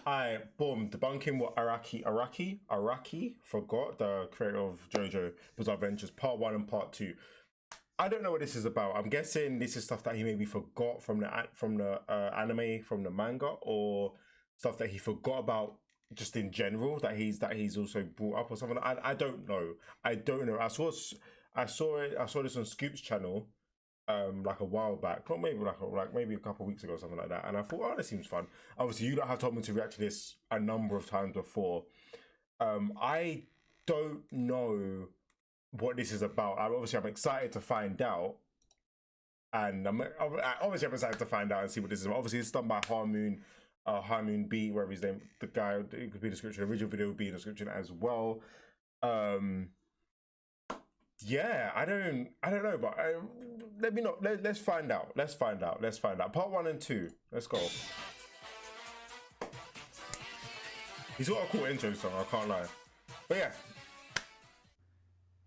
Boom, debunking what Araki, forgot, the creator of JoJo Bizarre Adventures, part 1 and part 2. I don't know what this is about. I'm guessing this is stuff that he maybe forgot from the anime, from the manga, or stuff that he forgot about just in general that he's also brought up or something. I don't know. I saw this on Scoop's channel like a while back, not maybe like maybe a couple of weeks ago or something like that, and I thought, oh, this seems fun. Obviously you don't have told me to react to this a number of times before. I don't know what this is about. I'm excited to find out, and I'm excited to find out and see what this is about. Obviously it's done by Hamon B, wherever his name, the guy, it could be in the description. The original video will be in the description as well. Yeah, I don't know, but let's find out. Let's find out. Part 1 and 2. Let's go. He's got a cool intro song, I can't lie. But yeah.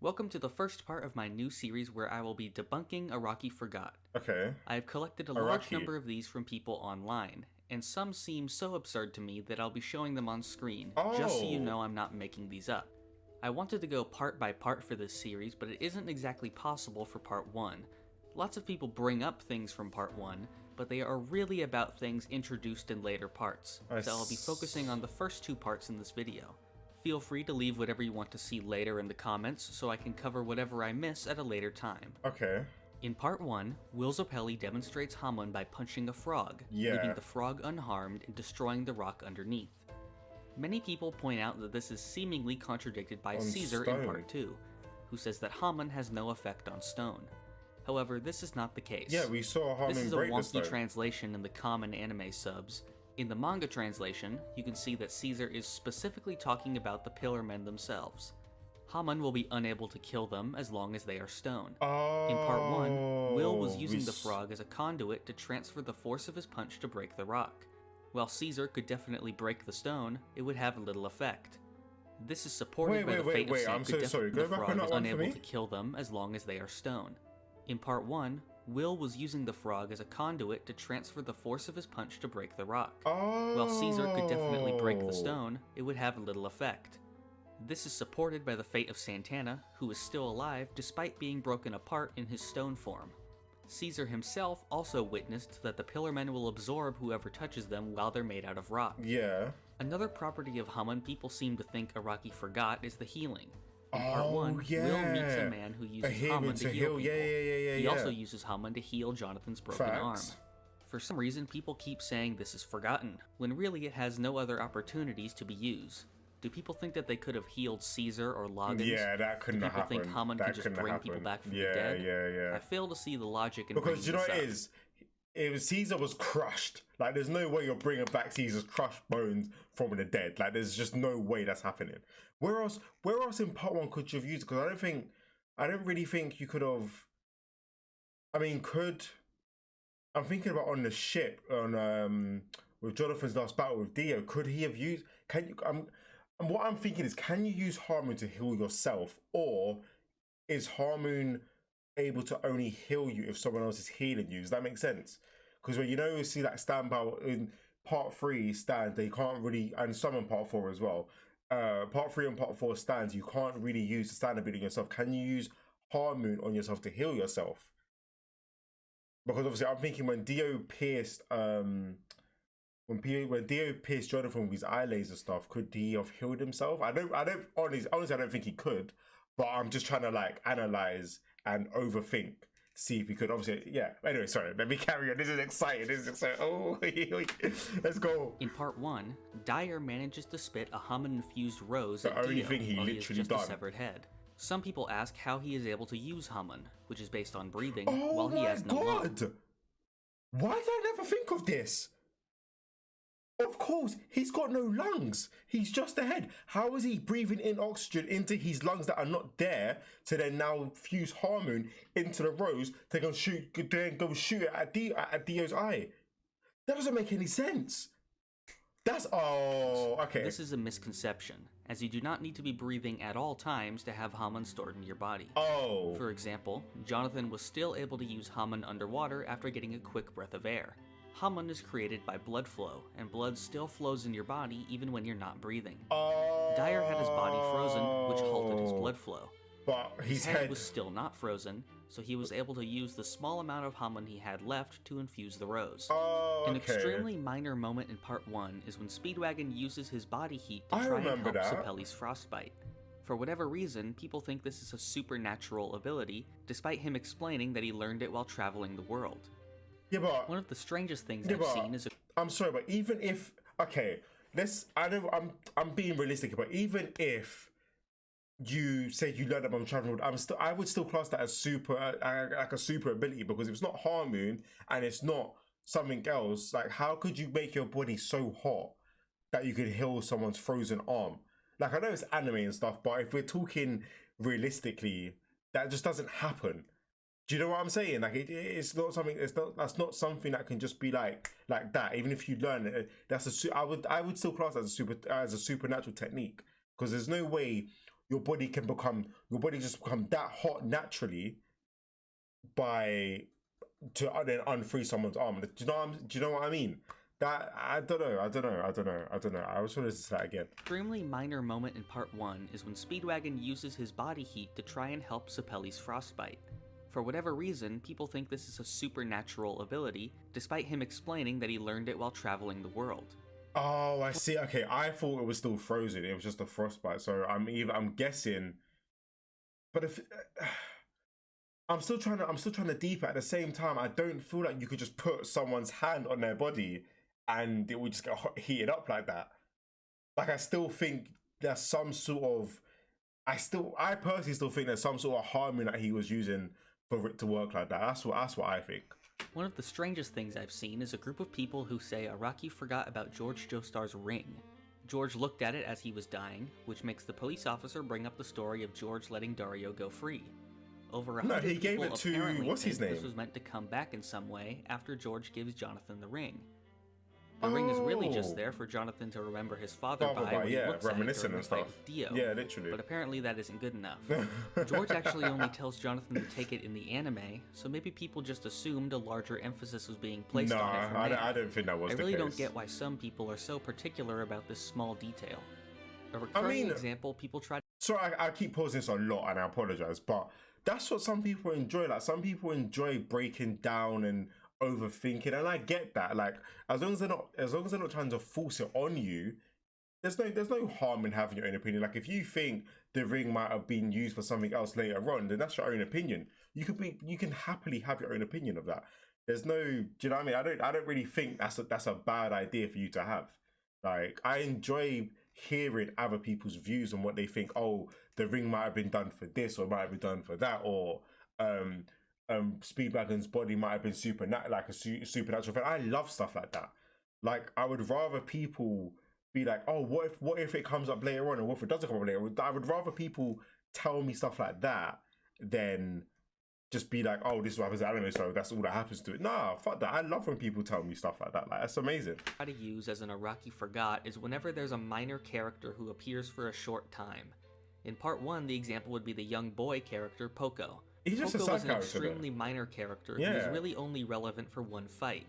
Welcome to the first part of my new series where I will be debunking Araki Forgot. Okay. I have collected a large number of these from people online, and some seem so absurd to me that I'll be showing them on screen, just so you know I'm not making these up. I wanted to go part by part for this series, but it isn't exactly possible for part 1. Lots of people bring up things from part 1, but they are really about things introduced in later parts, so I'll be focusing on the first 2 parts in this video. Feel free to leave whatever you want to see later in the comments, so I can cover whatever I miss at a later time. Okay. In part 1, Will Zopelli demonstrates Hamon by punching a frog, leaving the frog unharmed and destroying the rock underneath. Many people point out that this is seemingly contradicted by Caesar in part 2, who says that Hamon has no effect on stone. However, this is not the case. Yeah, we saw Hamon break the stone. This is a wonky translation in the common anime subs. In the manga translation, you can see that Caesar is specifically talking about the Pillar Men themselves. Hamon will be unable to kill them as long as they are stone. In part 1, Will was using the frog as a conduit to transfer the force of his punch to break the rock. While Caesar could definitely break the stone, it would have little effect. This is supported by the fate of the frog is unable to kill them as long as they are stone. In part 1, Will was using the frog as a conduit to transfer the force of his punch to break the rock. While Caesar could definitely break the stone, it would have little effect. This is supported by the fate of Santana, who is still alive despite being broken apart in his stone form. Caesar himself also witnessed that the Pillar Men will absorb whoever touches them while they're made out of rock. Yeah. Another property of Hamon people seem to think Araki forgot is the healing. In part 1, Will meets a man who uses Hamon to heal people. He also uses Hamon to heal Jonathan's broken arm. For some reason, people keep saying this is forgotten, when really it has no other opportunities to be used. Do people think that they could have healed Caesar or Loggins? Yeah, that couldn't have happened. Do people think Hamon could just bring people back from the dead? Yeah. I fail to see the logic in because you know what it is? Caesar was crushed. Like, there's no way you're bringing back Caesar's crushed bones from the dead. Like, there's just no way that's happening. Where else in part 1 could you have used it? Because I don't really think you could have. I mean, I'm thinking about on the ship on with Jonathan's last battle with Dio. Could he have used? And what I'm thinking is, can you use Hamon to heal yourself, or is Hamon able to only heal you if someone else is healing you? Does that make sense? Because when you see that stand battle in part 3 stands, they can't really, and some in part 4 as well. Part 3 and part 4 stands, you can't really use the stand ability yourself. Can you use Hamon on yourself to heal yourself? Because obviously I'm thinking when Dio pierced when Dio pierced Jonathan with his eye laser stuff, could he have healed himself? Honestly, I don't think he could, but I'm just trying to like analyze and overthink to see if he could. Obviously, yeah. Anyway, sorry, let me carry on. This is exciting. Oh, let's go. In part 1, Dyer manages to spit a Hamon-infused rose the at only Dio thing he while literally he has just done. a severed head. Some people ask how he is able to use Hamon, which is based on breathing, while he has no lungs. Why did I never think of this? Of course, he's got no lungs. He's just a head. How is he breathing in oxygen into his lungs that are not there to then now fuse Hamon into the rose to go shoot it at Dio's eye? That doesn't make any sense. Okay. This is a misconception, as you do not need to be breathing at all times to have Hamon stored in your body. For example, Jonathan was still able to use Hamon underwater after getting a quick breath of air. Hamon is created by blood flow, and blood still flows in your body even when you're not breathing. Dyer had his body frozen, which halted his blood flow. But His head was still not frozen, so he was able to use the small amount of Hamon he had left to infuse the rose. An extremely minor moment in part 1 is when Speedwagon uses his body heat to try and help Sapelli's frostbite. For whatever reason, people think this is a supernatural ability, despite him explaining that he learned it while traveling the world. Yeah, but one of the strangest things I've seen is I'm sorry, but even if I'm being realistic, but even if you say you learned about traveling, I would still class that as like a super ability, because if it's not Harmoon and it's not something else, like how could you make your body so hot that you could heal someone's frozen arm? Like, I know it's anime and stuff, but if we're talking realistically, that just doesn't happen. Do you know what I'm saying? Like, it's not something. That's not something that can just be like that. Even if you learn it, I would still class that as a supernatural technique, because there's no way your body just become that hot naturally to then unfreeze someone's arm. Do you know what I mean? That I don't know. I was trying to say that again. Extremely minor moment in part 1 is when Speedwagon uses his body heat to try and help Sapelli's frostbite. For whatever reason, people think this is a supernatural ability, despite him explaining that he learned it while traveling the world. Oh, I see. Okay, I thought it was still frozen. It was just a frostbite. So I'm guessing. But if I'm still trying to deep it. At the same time, I don't feel like you could just put someone's hand on their body and it would just get heated up like that. Like, I still think there's some sort of. I personally still think there's some sort of harmony that he was using for it to work like that. That's what I think. One of the strangest things I've seen is a group of people who say Araki forgot about George Joestar's ring. George looked at it as he was dying, which makes the police officer bring up the story of George letting Dario go free. Over 100 he gave people it to apparently what's his think name? This was meant to come back in some way after George gives Jonathan the ring. The ring is really just there for Jonathan to remember his father by when he looks at it reminiscing during and the fight stuff. with Dio. Yeah, literally. But apparently that isn't good enough. George actually only tells Jonathan to take it in the anime, so maybe people just assumed a larger emphasis was being placed on it. I don't think that was the case. I really don't get why some people are so particular about this small detail. A recurring example people try to... Sorry, I keep pausing this a lot and I apologize, but that's what some people enjoy. Like, some people enjoy breaking down and overthinking, and I get that. Like, as long as they're not trying to force it on you, there's no harm in having your own opinion. Like, if you think the ring might have been used for something else later on, then that's your own opinion. You can happily have your own opinion of that. There's no, do you know what I mean? I don't really think that's a bad idea for you to have. Like, I enjoy hearing other people's views on what they think. Oh, the ring might have been done for this, or might have been done for that, or Speedwagon's body might have been like a supernatural thing. I love stuff like that. Like, I would rather people be like, oh, what if it comes up later on, or what if it doesn't come up later on? I would rather people tell me stuff like that than just be like, oh, this is what happens in anime, so that's all that happens to it. Nah, fuck that. I love when people tell me stuff like that. Like, that's amazing. Try to use as an Araki forgot is whenever there's a minor character who appears for a short time. In part 1, the example would be the young boy character Poco. He's just Poco a side is an character, extremely minor character who is really only relevant for one fight.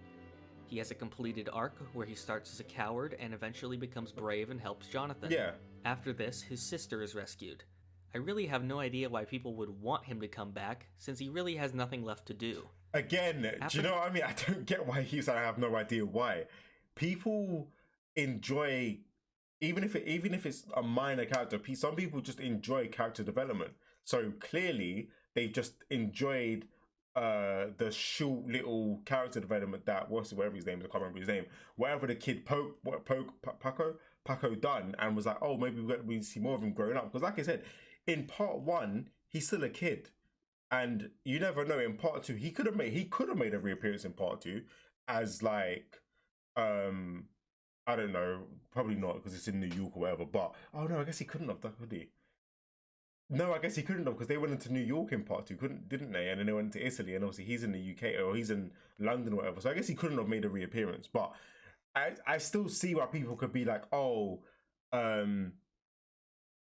He has a completed arc where he starts as a coward and eventually becomes brave and helps Jonathan. Yeah. After this, his sister is rescued. I really have no idea why people would want him to come back, since he really has nothing left to do. Again, do you know what I mean? I don't get why he's like, I have no idea why. People enjoy, even if it's a minor character, some people just enjoy character development. So clearly, they just enjoyed the short little character development that whatever his name is, I can't remember his name. Whatever the kid Poco done, and was like, oh, maybe we see more of him growing up. Because like I said, in part 1, he's still a kid, and you never know. In part 2, he could have made a reappearance in part 2 as like I don't know, probably not because it's in New York or whatever. But oh no, I guess he couldn't have done, could he? No, I guess he couldn't have, because they went into New York in part 2, didn't they? And then they went to Italy, and obviously he's in the UK, or he's in London or whatever. So I guess he couldn't have made a reappearance. But I still see why people could be like, oh, I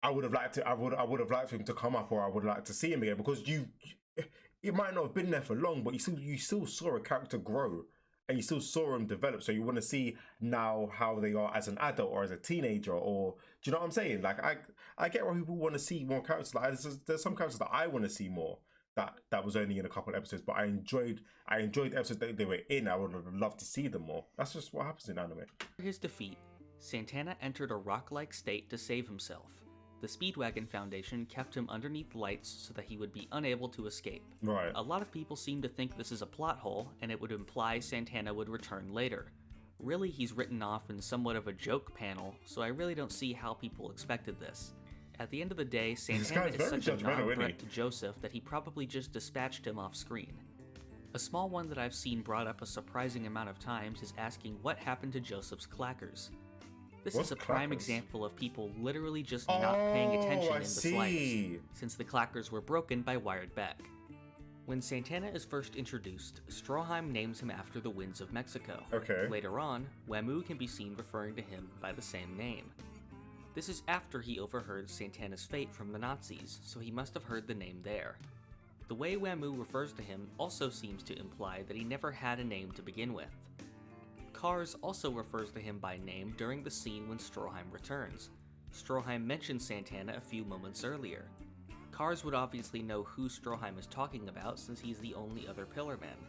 would have liked for him to come up, or I would like to see him again, because it might not have been there for long, but you still saw a character grow and you still saw him develop. So you want to see now how they are as an adult or as a teenager, or do you know what I'm saying? Like I get why people want to see more characters. Like there's some characters that I want to see more. That was only in a couple of episodes, but I enjoyed the episodes that they were in. I would have loved to see them more. That's just what happens in anime. After his defeat, Santana entered a rock-like state to save himself. The Speedwagon Foundation kept him underneath lights so that he would be unable to escape. Right. A lot of people seem to think this is a plot hole, and it would imply Santana would return later. Really, he's written off in somewhat of a joke panel, so I really don't see how people expected this. At the end of the day, Santana is such a non-threat to Joseph that he probably just dispatched him off screen. A small one that I've seen brought up a surprising amount of times is asking what happened to Joseph's Clackers. This is a prime example of people literally just not paying attention in the slightest, since the Clackers were broken by Wired Beck. When Santana is first introduced, Stroheim names him after the winds of Mexico. Okay. Later on, Wamu can be seen referring to him by the same name. This is after he overheard Santana's fate from the Nazis, so he must have heard the name there. The way Wamu refers to him also seems to imply that he never had a name to begin with. Cars also refers to him by name during the scene when Stroheim returns. Stroheim mentioned Santana a few moments earlier. Cars would obviously know who Stroheim is talking about since he's the only other Pillarman,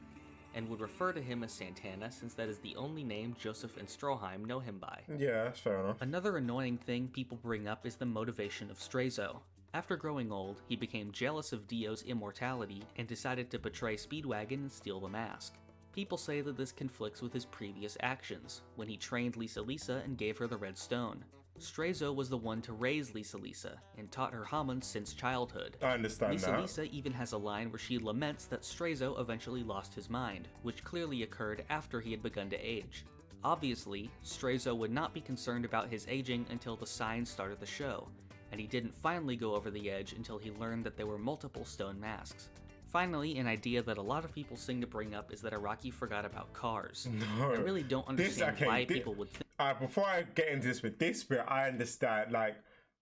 and would refer to him as Santana since that is the only name Joseph and Stroheim know him by. Yeah, that's fair enough. Another annoying thing people bring up is the motivation of Straizo. After growing old, he became jealous of Dio's immortality and decided to betray Speedwagon and steal the mask. People say that this conflicts with his previous actions, when he trained Lisa Lisa and gave her the Red Stone. Straizo was the one to raise Lisa Lisa, and taught her Hamon since childhood. I understand Lisa that. Lisa even has a line where she laments that Straizo eventually lost his mind, which clearly occurred after he had begun to age. Obviously, Straizo would not be concerned about his aging until the signs started the show, and he didn't finally go over the edge until he learned that there were multiple stone masks. Finally, an idea that a lot of people seem to bring up is that Araki forgot about cars. No. I really don't understand why people would think. Before I get into this bit, I understand, like,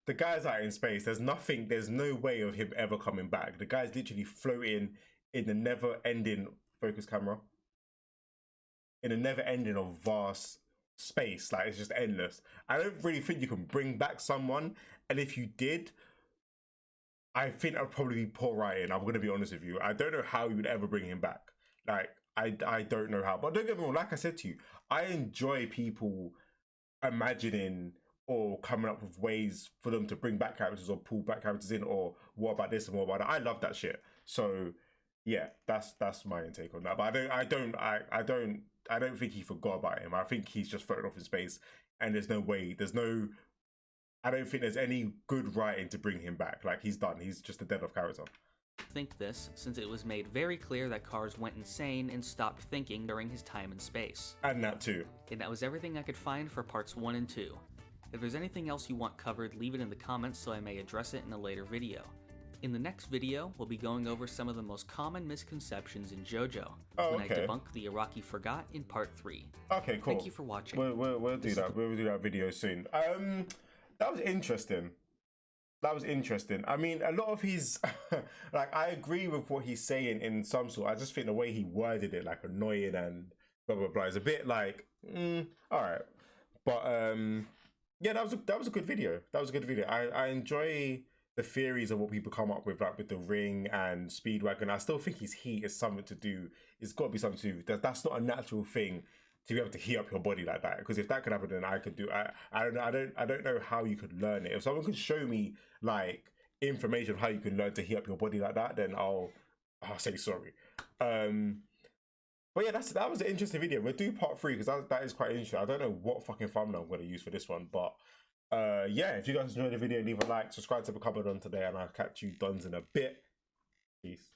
the guy's out in space. There's no way of him ever coming back. The guy's literally floating in the never-ending focus camera. In a never-ending of vast space. Like, it's just endless. I don't really think you can bring back someone, and if you did, I think that would probably be poor writing. I'm going to be honest with you. I don't know how you would ever bring him back. Like, I don't know how. But don't get me wrong, like I said to you, I enjoy people imagining or coming up with ways for them to bring back characters or pull back characters in, or what about this and what about that. I love that shit. So yeah, that's my intake on that. But I don't think he forgot about him. I think he's just floating off in space, and I don't think there's any good writing to bring him back. Like, he's done. He's just a dead off character. Think this, since it was made very clear that Cars went insane and stopped thinking during his time in space. And that too. And that was everything I could find for parts 1 and 2. If there's anything else you want covered, leave it in the comments so I may address it in a later video. In the next video, we'll be going over some of the most common misconceptions in JoJo, when I debunk the Araki Forgot in part 3. Okay, cool. Thank you for watching. We'll do that. We'll do that video soon. That was interesting. I mean, a lot of his, like, I agree with what he's saying in some sort. I just think the way he worded it, like, annoying and blah blah blah, is a bit like, all right. But yeah, that was a good video. I enjoy the theories of what people come up with, like with the ring and Speedwagon. I still think his heat is something to do. It's got to be something to do. That's not a natural thing to be able to heat up your body like that. Because if that could happen, then I could do. I don't know how you could learn it. If someone could show me like information of how you can learn to heat up your body like that, then I'll say sorry. But yeah, that was an interesting video. We'll do part 3 because that is quite interesting. I don't know what fucking thumbnail I'm going to use for this one, but yeah, if you guys enjoyed the video, leave a like, subscribe to become a Don today, and I'll catch you dons in a bit. Peace.